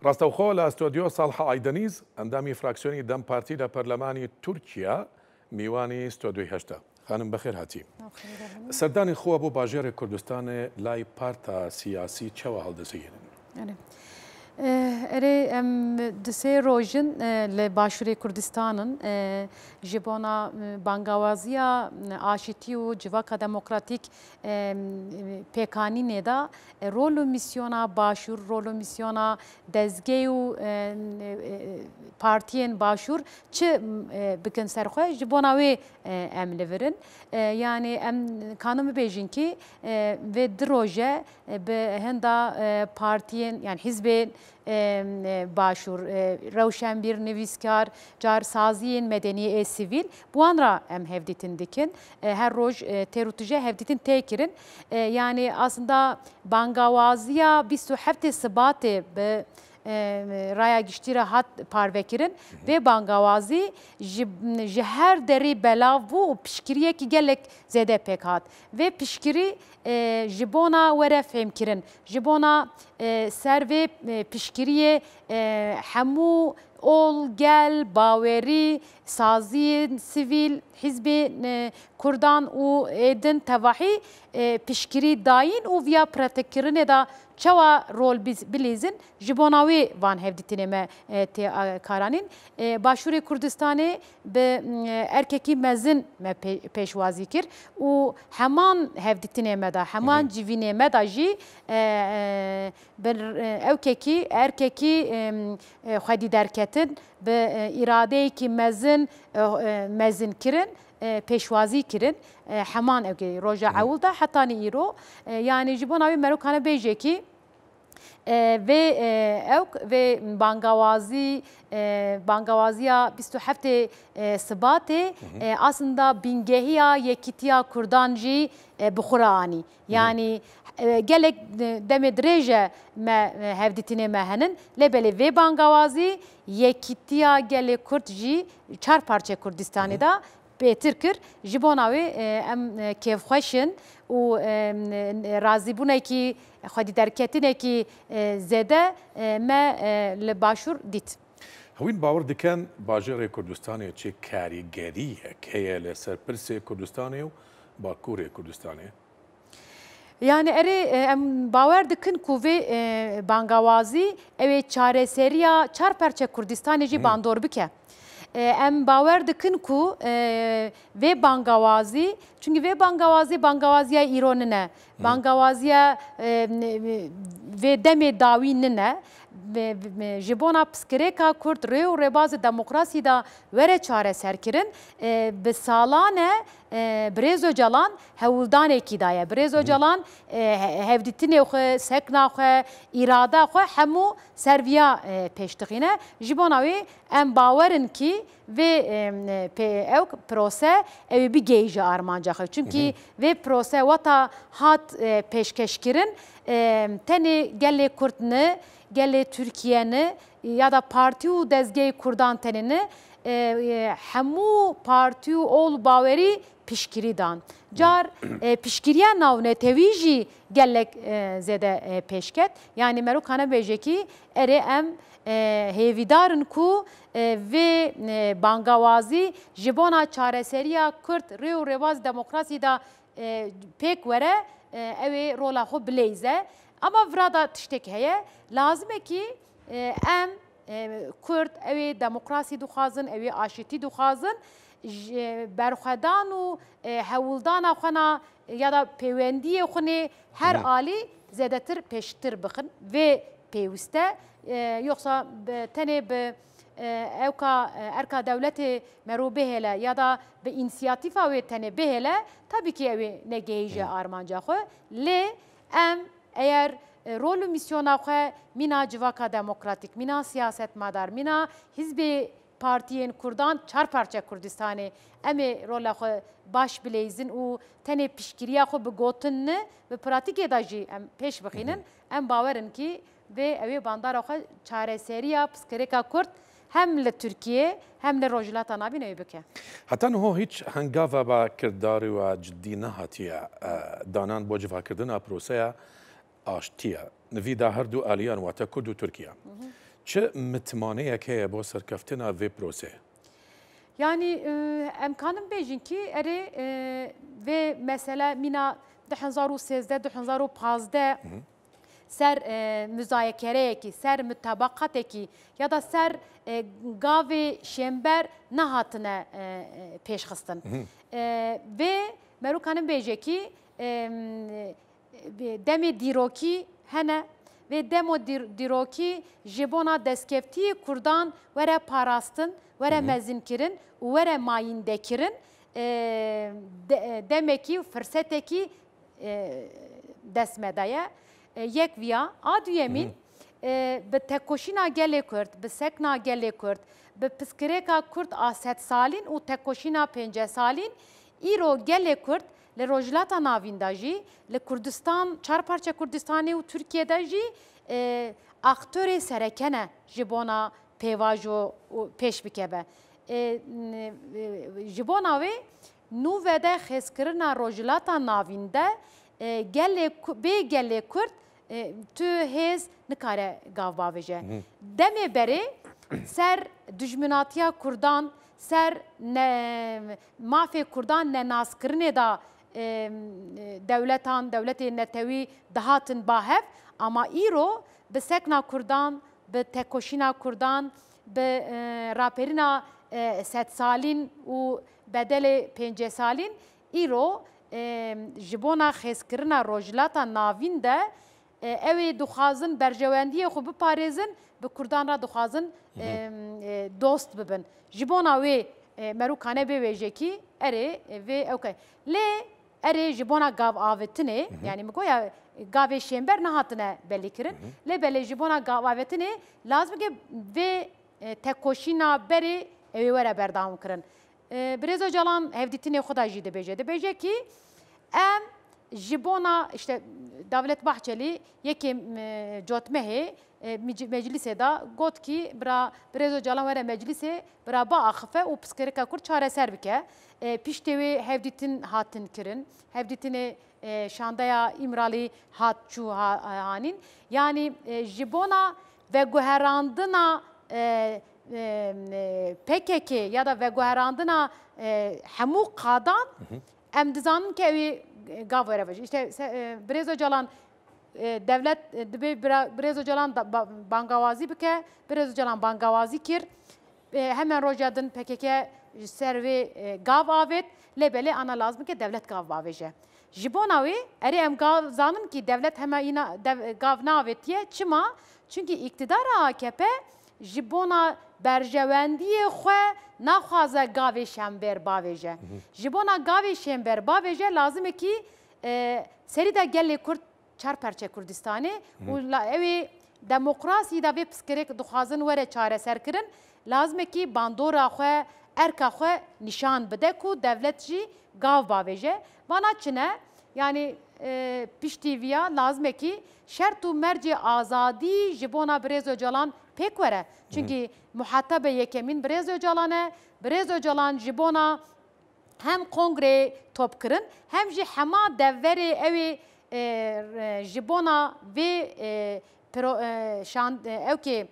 ڕاستەوخۆ لە ئەستۆدیۆ ساڵحە ئایدەنیز ئەندامی فراکسیۆنی دەم پارتی لە پەرلەمانی تورکیا میوانی ستۆدیۆی هەشتا. خانم بەخێر هاتی. سەردانی خۆوە بۆ باژێرە کوردستانê لای پارتا سیاسی چەوە هەڵدەسەگرن؟ Erê em di sê rojin li Başûrê Kurdistanın ji bona bangawaziya aşîtî û civaka demokratîk pêkanînê da rol û misyona Başûr, rol û misyona dezgeh û partiyên Başûr çi bikin serxwe ji bona wê em li virin. Yani em kanım bêjin ki vê di roje bi henda partiyên yani hizbên Başûr, rewşenbîr, nivîskar, carsaziyên medeniyê sivîl wan ra em hevdîtin dikin. Her roj têr û tije hevdîtin tê kirin. Yani aslında bangawaziya 27 Sibatê bi raya giştî hat parvekirin vê bangawazî ji her derê belav bû û piştgiriyekî gelek zêde pêk hat. Vê piştgirî ji bona were fêmkirin, ji bona ser vê piştgiriyê hemû ol, gel, bawerî, saziyên sivîl, hizbên Kurdan û êdin tevahî piştgirî dayîn û viya pratikkirinê da çawa rol bilîzin ji bona wê van hevdîtinê me tê karanîn. Başûrê Kurdistanê bi erkekî mezin me pêşwazî kir û heman hevdîtinê me da heman civînê me da jî ewkekî erkekî xwedî derketin bi îradeyekî mezin kirin. Pêşwazî kirin heman evkê roja ewil da hetanî îro yani ji bona wê merokane bêjekî vê ewk vê bangawaziya 27 Sibatê aslında bingehiya yekîtiya Kurdan jî bi xwe re anî. Yani gelek demê dirêje me hevdîtinê me henin lêbelê vê bangawazî yekîtiya gelê Kurd jî çar parçe Kurdistanê da pêtir kir ji bona wê em kêfxweşin û razîbûnekî xwedî derketinekî zêde me li Başûr dît. Hewîn bawer dikin bajêrê Kurdistanê çi karîgeriyek heye li ser pirsê Kurdistanê û Bakurê Kurdistanê? Yani erê em bawer dikin ku vê bangawazî ew ê çareseriya çar perçe Kurdistanê jî bandor bike. Em bawer dikin ku vê bangawazî çünkü vê bangawaziya îro nine, bangawaziya vê demê dawî nine ji bona piskirêka Kurd rê û rêbazê demokrasî da were çareser kirin bi salan e Birêz Öcalan hewildanekî daye. Birêz Öcalan hevdîtinê xwe, sekna xwe, îrada xwe hemû serviya pêşdixîne. Ji bona wê em bawerin ki vê ew prose ew ê bigihîje armanca xwe. Çünkü vê prose weta hat pêşkeşkirin tenê gelê Kurd ne, gelê Türkiye ne ya da partî û dezgehê Kurdan tenê hemû partî û ol bawerî piştgirî dan. Car piştgiriya navnetewî jî gelek zêde pêşket. Yani merokane bêjekî erê em hêvîdarin ku vê bangawazî ji bona çareseriya Kurd rê û rêbaz demokrasî da pêk were ew ê rola xwe bilêze. Ama vira da tiştek heye lazim e ki em Kurd ew ê demokrasî dixwazin, ew ê aşîtî dixwazin berxwedan û hewildana xwe na ya da pêwendiyê xwe her alî zêdetir pêştir bixin vê pêwîst e yoksa tenê bi ewka erka dewletê merû bihêle ya da bi înisiyatîfa wê tenê bihêle tabii ki ew ê negihîje armanca xwe lê em eğer rol û misyona xwe mîna civaka demokratîk, mîna siyasetmadar, mîna hizbê partiyên Kurdan çar parçe Kurdistanê em ê rola xwe baş bilêzin û tenê piştgiriya xwe bi gotin ne bi pratikê da jî em pêş bixînin em bawerin ki vê ew ê bandara xwe çareseriya piskirêka Kurd hem li Tirkiye hem li Rojhilata Navîn ew bike. Heta niho hiç hengava ba kirdarî we ciddî nehatiye danan bo civakirina proseya aştiya. Nivî da her du aliyan wate Kurd û Tirkiye. چه متمانەیەک هەیە بۆ سەرکەفتنا vê پرۆسەیە؟ Yani emkanım bejin ki ve mesela mina 2013-2015 ser müzayekereyeki, ser mütabakateki ya da ser gavi şember nahatine peşxistin. Ve merukanım bejeki demi diroki hene ve demo diroki jibona deskefti Kurdan vere parastın, vere mezinkirin, vere mayindekirin demek ki fırsateki desmedaya yek viya adüyemin be tekoşina gele Kürt, be sekna gele Kürt, be piskireka Kürt aset salin u tekoşina pence salin iro gele Kürt le rojlata navinda jî le Kurdistan çarparça Kurdistanê û Türkiye'de jî aktörê serekene ji bona pêvajo pêş bikeve. Ji bona wê nû vede xêzkirina rojlata navînde bê gelê Kurd tu hêz nikare gav bavêje. Demê berê ser dijminatiya Kurdan, ser mafê Kurdan nenazkirinê da devletê netewî dihatin bahev ama îro bi sekna Kurdan, bi tekoşîna Kurdan, bi raperîna sed salîn û bedelê pêncê salîn îro ji bona xêzkirina rojhilata navîn de ew ê dixwazin berjewendiyê xwe biparêzin, bi Kurdan ra dixwazin dost bibin. Ji bona wê merûkane bêwêjekî erê vê okay. Lê erê ji bona gav avêtinê yani min goya gavê şêmber nehatine belîkirin. Lê belê ji bona gav avêtinê lazim ke vê tekoşîna berê ew ê were berdam kirin. Birêz Öcalan hevdîtinê xwe da jî dibêje. Dibêje ki em ji bona işte Devlet Bahçeli yekê cotmehê meclisê da got ki bira Birêz Öcalan were meclisê bira biaxife û piskirêka Kurd çareser bike. Piştê wê hevdîtin hatin kirin. Hevdîtinê şandaya İmralî hat çû hanîn. Yani ji bona veguherandina PKK ya da veguherandina hemû qadan em dizanin ki ew gav were veje. İşte Birêz Öcalan devlet dibe Birêz Öcalan bangawazî bike. Birêz Öcalan bangawazî kir. Hemen roja din PKK ser vê gav avêt lê belê ana lazim ki devlet gav bavêje. Ji bona wê erê em gav zanin ki devlet heme îna gav navêtiye çima? Çünkü iktidara AKP ji bona berjewendiyê xwe naxwaze gavê şember bavêje. Ji bona gavê şember bavêje lazim e ki serî de gelê Kurd çarperçe Kurdistanê û ew ê demokrasî da vê piskirêk dixwazin were çareser kirin lazim e ki bandora xwe erka xwe nîşan bide ku devlet jî gav bavêje. Vana çine yani piştî viya lazim e ki şert û mercê azadî ji bona Birêz Öcalan pêk were. Çünkü muhatebe yekemîn Birêz Öcalan e. Birêz Öcalan ji bona hem kongrê topkirin hem jî hema devverê ew ê ji bona vê ew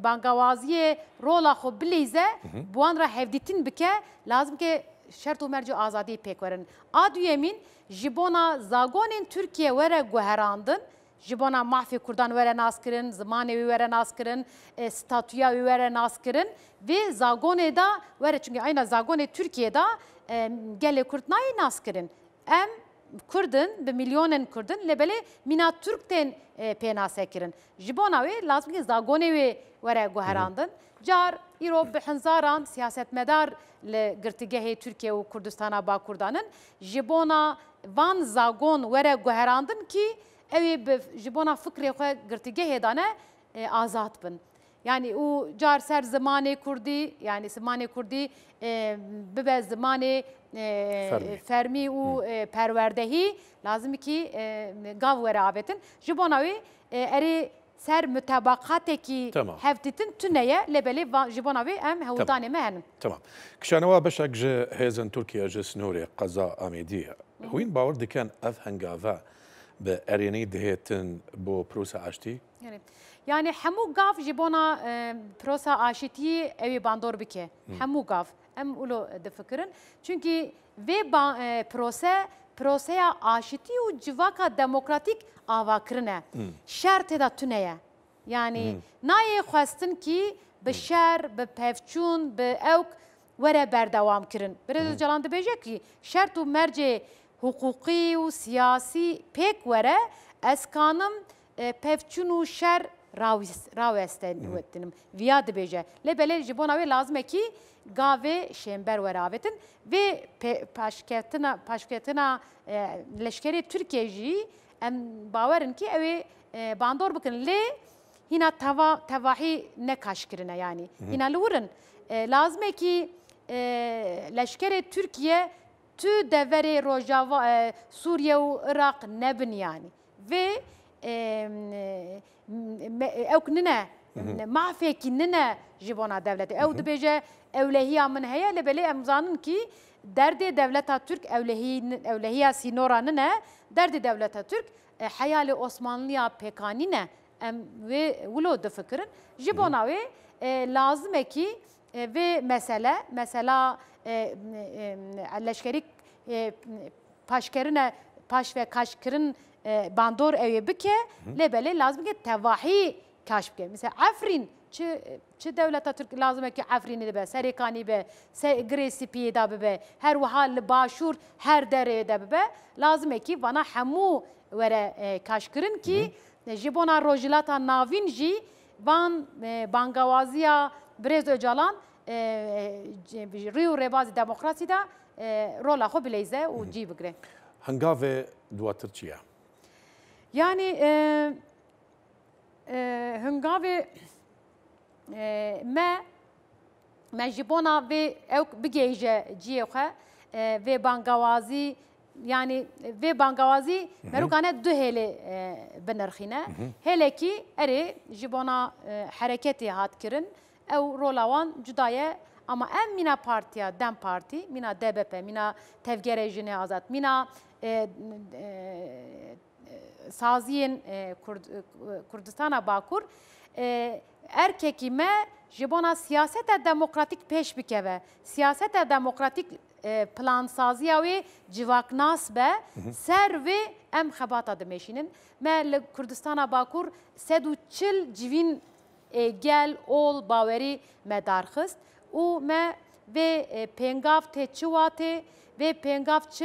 bangawaziyê rola xwe bilîze bi wan re hevdîtin bike lazim ki şert û mercê azadî pêk werin. A duyemîn ji bona zagonên Tirkiye were guherandin. Ji bona mafê Kurdan were naskirin, zimanê wê were naskirin, statûya wê were naskirin vê zagonê da were çünkü ayna zagonê Tirkiye'da gelê Kurd nayê naskirin. Em Kurdin bi milyonên Kurdin lê belê mîna Türk tên pênasekirin. Ji bona wê lazim ki zagonê wê were guherandin. Car îro bi hinzaran siyasetmedar li girtîgehê Tirkiye û Kurdistana Bakurdanin ji bona van zagon were guherandin ki ew ê ji bona fikrê xwe girtîgehê dane azad bin. Yani û car ser zimanê Kurdî yani zimanê Kurdî bibe zimanê fermî û perwerdehî lazim ki gav were avêtin. Ji bona wê erê ser mütebaqatekî hevdîtin tuneye lê belê ji bona wê em hewldanê me henin. Tamam. Kişanewa beşek ji hêzên Tirkiye ji Snûrê Qeza Amêdî hûn bawer dikin ev hengava bi erênî dihêtin bo prosa aştî? Yani hemû gav ji bona prosa aşitiyê ew ê bandor bike. Hemû gav. Em ulo difikirin. Çünkü vê proseya aşitî û civaka demokratîk avakirin e. Şer têda tune ye. Yani nayê xwestin ki bi şer, bi pevçûn, bi ewk were berdewam kirin. Birêz Öcalan dibêje ki şert û mercê hukukî û siyasî pêk were ez kanim pevçûn û şer rawestenim. Viya dibêje. Lê belê ji bona wê lazim e ki gavê şêmber were avetin vê paşketina leşkerê Tirkiye jî em bawerin ki ew ê bandor bikin lê hîna tevahî nekaşkirine yani. Hîna li wirin lazim e ki leşkerê Tirkiye tu deverê Rojava Sûriye û Iraq nebin yani. Vê ewk nine mafekî nine ji bona devletê. Ew dibêje ewlehiya min heye lê belê em zanin ki derdê devleta Türk ewlehiya sînora nine derdê devleta Türk heyalê Osmanlıya pêkanî ne em wê wilo difikirin. Ji bona wê lazim e ki vê mesela leşkerî paş ve kaşkirin bandor ew bike lê belê lazim ki tevahî kaş bike. Mesela Afrin çi devleta Türk lazim e ki Afrinê dibe, Serêkanî be, girê Spîyê da bibe, her wiha li başûr her derê de bibe. Lazim e ki vana hemû were kaşkirin ki ji bona rojhilata navîn jî van bangawaziya Birêz Öcalan rî û rêbazî demokrasî da rola xwe bilêze û cî bigire. Hengavê duwatir çi ye? Yani hengavê me ji bona vê ewk bigêje ciyê xwe vê bangawazî yani vê bangawazî merokane du hêlê binirxîne. Hêlekî erê ji bona hereketê hat kirin ew rola wan cuda ye ama em mîna partiya Dem Partî, mîna DBP, mîna Tevgerê Jinê Azad, mîna saziyên Kurdistana Bakur erkekî me ji bona siyaseta demokratîk pêş bikeve. Siyaseta demokratîk plansaziya wê civaknas be ser wê em xebata dimeşînin. Me li Kurdistana Bakur 140 civîn gel ol bawerî me darxist û me vê pêngav tê çi watê vê pêngav çi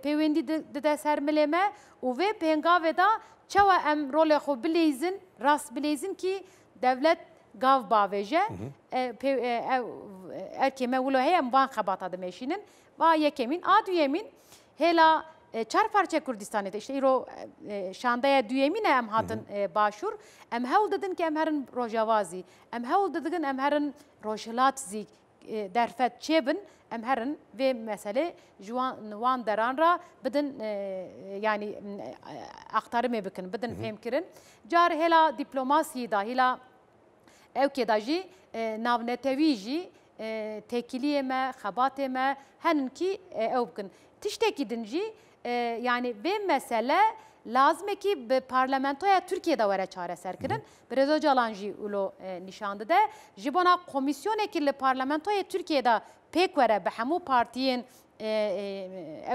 pêwendî dide ser milê me û vê pêngavê da çawa em rolê xwe bilêzin rast bilêzin ki devlet gav bavêje erkê me wilo heye em van xebata dimeşînin. Va yekemîn a duyemîn hêla çar parçe Kurdistanê de işte îro şandaya duyemîn em hatin başûr em hewl didin ki em herin rojavazî em hewl didikin em herin rojhilat zî derfet çêbin em herin vê meselê ji wan deran ra bidin yani axtarîmê bikin bidin fêmkirin. Car hêla dîplomasiyê da hêla ewkê da jî navnetewî jî têkiliyê me xebatê me henin ki ew bikin. Tiştekî din jî yani vê mesele lazim e ki bi parlamentoya Tirkiyeyê de were çareserkirin. Birêz Öcalan jî wilo nîşan dide. Ji bona komisyonekî li parlamentoya Tirkiyeyê de pêk were bi hemû partiyên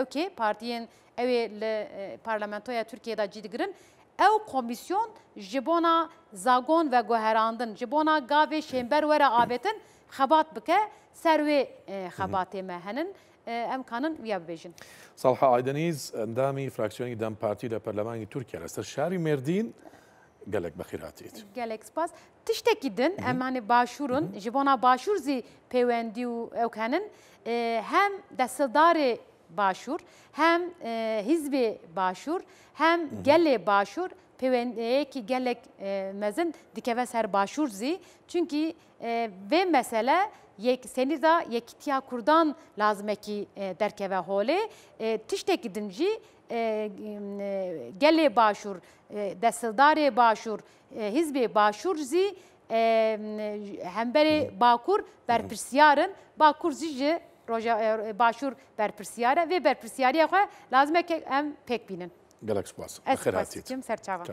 ewkê partiyên ew ê li parlamentoya Tirkiyeyê de cî digirin. Ew komisyon ji bona zagon ve guherandin, ji bona gavê şêmber were avêtin xebat bike ser wê xebatê me henin. Em kanin viya bibêjin. Salha Aydeniz endamî fraksiyonê Dem Partî li Perlemanî Tirkiye li ser şerî Mêrdîn gelek bexîr hatît. Gelek spas. Tiştekî din em hani başûrun ji bona başûr zî pêwendî û ewk henin hem destildarê başûr hem hizbê başûr hem gelê başûr pêwendiyekî gelek mezin dikeve ser başûr zî çünkü vê mesele senî da yekîtiya Kurdan lazim e ki derkeve holê tiştekî din jî gelê başûr destildarê başûr hizbê başûr zî hemberê Bakur berpirsiyarin Bakur zî ji başûr berpirsiyar e vê berpirsiyariya xwe lazim e ki em pêk bînin. Gelek spas. Ez spas dikim serçavan.